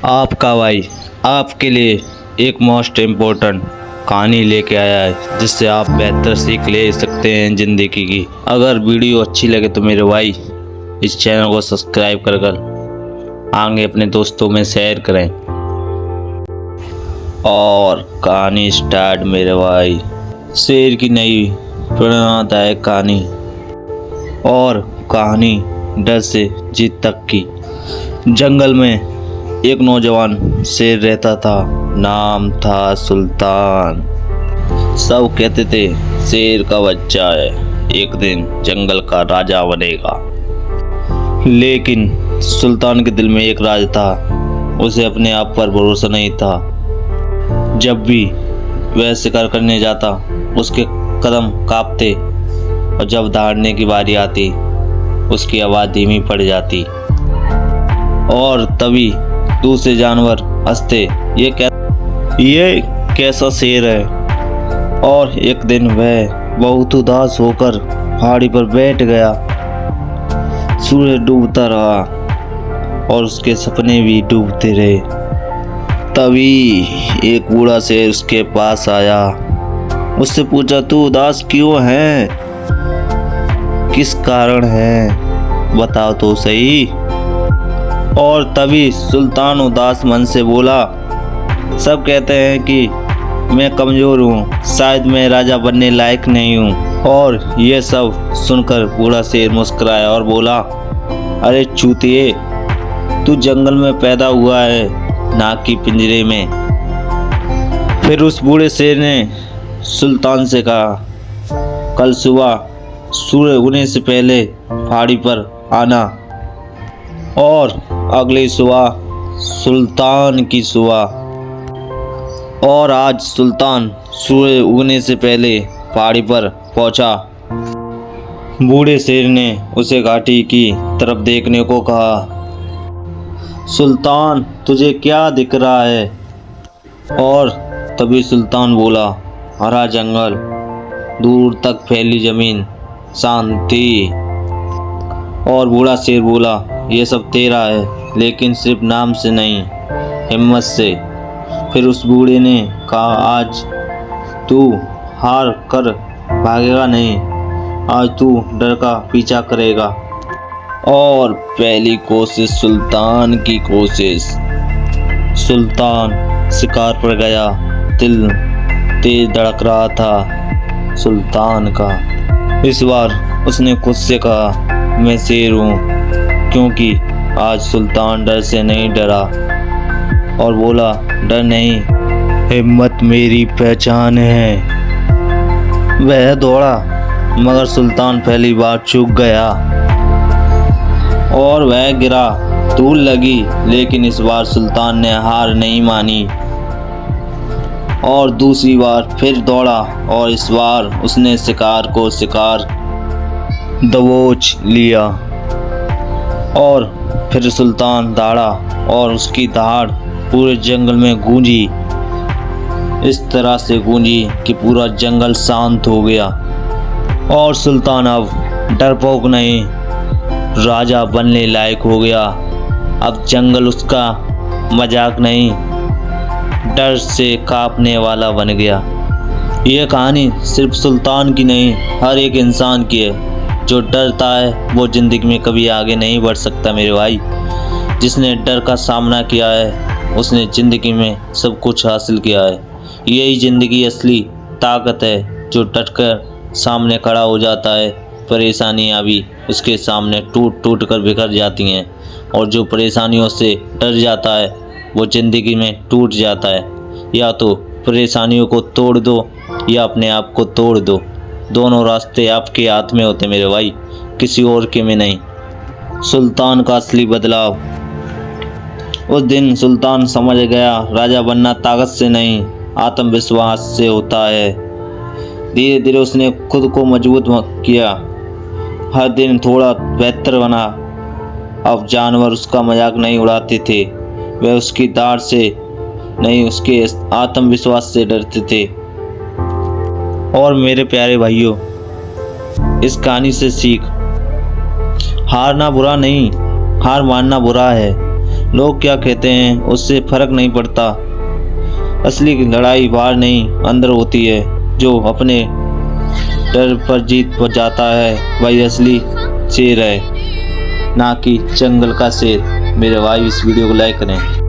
आपका भाई आपके लिए एक मोस्ट इम्पोर्टेंट कहानी लेके आया है जिससे आप बेहतर सीख ले सकते हैं ज़िंदगी की। अगर वीडियो अच्छी लगे तो मेरे भाई इस चैनल को सब्सक्राइब कर आगे अपने दोस्तों में शेयर करें। और कहानी स्टार्ट मेरे भाई। शेर की नई प्रेरणादायक कहानी और कहानी डर से जीत तक की। जंगल में एक नौजवान शेर रहता था, नाम था सुल्तान। सब कहते थे शेर का बच्चा है, एक दिन जंगल का राजा बनेगा। लेकिन सुल्तान के दिल में एक राज था, उसे अपने आप पर भरोसा नहीं था। जब भी वह शिकार करने जाता उसके कदम कांपते और जब दौड़ने की बारी आती उसकी आवाज़ धीमी पड़ जाती। और तभी दूसरे जानवर हंसते, ये कैसा शेर है। और एक दिन वह बहुत उदास होकर पहाड़ी पर बैठ गया। सूरज डूबता रहा और उसके सपने भी डूबते रहे। तभी एक बूढ़ा शेर उसके पास आया। उससे पूछा, तू उदास क्यों है, किस कारण है, बताओ तो सही। और तभी सुल्तान उदास मन से बोला, सब कहते हैं कि मैं कमज़ोर हूँ, शायद मैं राजा बनने लायक नहीं हूँ। और ये सब सुनकर बूढ़ा शेर मुस्कुराया और बोला, अरे चूतिए, तू जंगल में पैदा हुआ है, ना कि पिंजरे में। फिर उस बूढ़े शेर ने सुल्तान से कहा, कल सुबह सूर्य उगने से पहले पहाड़ी पर आना। और अगली सुबह सुल्तान की सुबह। और आज सुल्तान सूर्य उगने से पहले पहाड़ी पर पहुंचा। बूढ़े शेर ने उसे घाटी की तरफ देखने को कहा, सुल्तान तुझे क्या दिख रहा है। और तभी सुल्तान बोला, हरा जंगल, दूर तक फैली जमीन, शांति। और बूढ़ा शेर बोला, ये सब तेरा है, लेकिन सिर्फ नाम से नहीं, हिम्मत से। फिर उस बूढ़े ने कहा, आज तू हार कर भागेगा नहीं, आज तू डर का पीछा करेगा। और पहली कोशिश सुल्तान की कोशिश। सुल्तान शिकार पर गया, दिल तेज धड़क रहा था सुल्तान का। इस बार उसने खुद से कहा, मैं शेर हूँ, क्योंकि आज सुल्तान डर से नहीं डरा और बोला, डर नहीं, हिम्मत मेरी पहचान है। वह दौड़ा, मगर सुल्तान पहली बार चूक गया और वह गिरा, धूल लगी। लेकिन इस बार सुल्तान ने हार नहीं मानी और दूसरी बार फिर दौड़ा और इस बार उसने शिकार को दबोच लिया। और फिर सुल्तान दौड़ा और उसकी दहाड़ पूरे जंगल में गूंजी, इस तरह से गूंजी कि पूरा जंगल शांत हो गया। और सुल्तान अब डरपोक नहीं, राजा बनने लायक हो गया। अब जंगल उसका मजाक नहीं, डर से कांपने वाला बन गया। यह कहानी सिर्फ सुल्तान की नहीं, हर एक इंसान की है। जो डरता है वो ज़िंदगी में कभी आगे नहीं बढ़ सकता मेरे भाई। जिसने डर का सामना किया है उसने ज़िंदगी में सब कुछ हासिल किया है। यही ज़िंदगी असली ताकत है, जो डटकर सामने खड़ा हो जाता है। परेशानियाँ भी उसके सामने टूट टूट कर बिखर जाती हैं, और जो परेशानियों से डर जाता है वो ज़िंदगी में टूट जाता है। या तो परेशानियों को तोड़ दो या अपने आप को तोड़ दो, दोनों रास्ते आपके हाथ में होते मेरे भाई, किसी और के में नहीं। सुल्तान का असली बदलाव। उस दिन सुल्तान समझ गया, राजा बनना ताकत से नहीं, आत्मविश्वास से होता है। धीरे धीरे उसने खुद को मजबूत किया, हर दिन थोड़ा बेहतर बना। अब जानवर उसका मजाक नहीं उड़ाते थे, वे उसकी दाढ़ से नहीं, उसके आत्मविश्वास से डरते थे। और मेरे प्यारे भाइयों, इस कहानी से सीख, हारना बुरा नहीं, हार मानना बुरा है। लोग क्या कहते हैं उससे फर्क नहीं पड़ता। असली लड़ाई बाहर नहीं अंदर होती है। जो अपने डर पर जीत पर जाता है वही असली शेर है, ना कि जंगल का शेर। मेरे भाई इस वीडियो को लाइक करें।